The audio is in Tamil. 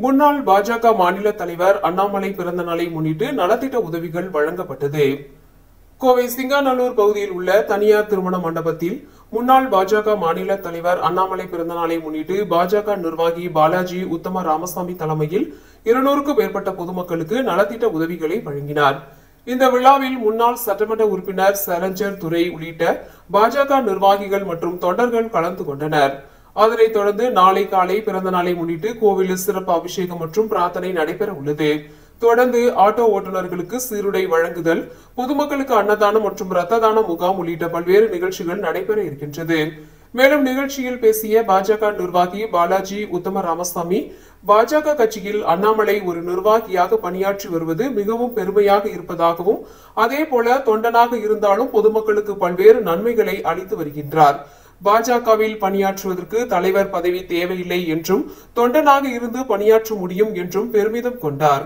முன்னாள் பாஜக மாநில தலைவர் அண்ணாமலை பிறந்த நாளை முன்னிட்டு நலத்திட்ட உதவிகள் வழங்கப்பட்டது. கோவை சிங்காநல்லூர் பகுதியில் உள்ள தனியார் திருமண மண்டபத்தில் முன்னாள் பாஜக மாநில தலைவர் அண்ணாமலை பிறந்த நாளை முன்னிட்டு பாஜக நிர்வாகி பாலாஜி உத்தம ராமசாமி தலைமையில் 200க்கும் மேற்பட்ட பொதுமக்களுக்கு நலத்திட்ட உதவிகளை வழங்கினார். இந்த விழாவில் முன்னாள் சட்டமன்ற உறுப்பினர் சரஞ்சர் துரை உள்ளிட்ட பாஜக நிர்வாகிகள் மற்றும் தொண்டர்கள் கலந்து கொண்டனர். அதனைத் தொடர்ந்து நாளை காலை பிறந்த நாளை முன்னிட்டு கோவிலில் சிறப்பு அபிஷேகம் மற்றும் பிரார்த்தனை நடைபெற உள்ளது. தொடர்ந்து ஆட்டோ ஓட்டுநர்களுக்கு சீருடை வழங்குதல், பொதுமக்களுக்கு அன்னதானம் மற்றும் இரத்த தான முகாம் உள்ளிட்ட பல்வேறு நிகழ்ச்சிகள் நடைபெற இருக்கின்றது. மேலும் நிகழ்ச்சியில் பேசிய பாஜக நிர்வாகி பாலாஜி உத்தம ராமசாமி, பாஜக கட்சியில் அண்ணாமலை ஒரு நிர்வாகியாக பணியாற்றி வருவது மிகவும் பெருமையாக இருப்பதாகவும், அதே போல தொண்டனாக இருந்தாலும் பொதுமக்களுக்கு பல்வேறு நன்மைகளை அளித்து வருகின்றார். பாஜகவில் பணியாற்றுவதற்கு தலைவர் பதவி தேவையில்லை என்றும், தொண்டனாக இருந்து பணியாற்ற முடியும் என்றும் பெருமிதம் கொண்டார்.